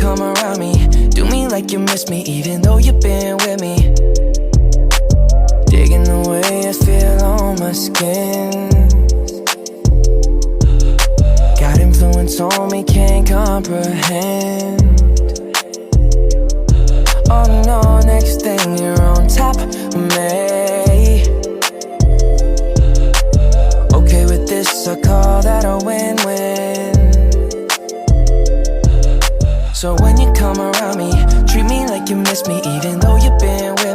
come around me, do me like you miss me, even though you've been with me. Digging the way I feel on my skin. Got influence on me, can't comprehend. Oh no, next thing you're on top of me. Okay with this, I call that a win-win. So when you come around me, treat me like you miss me, even though you've been with me.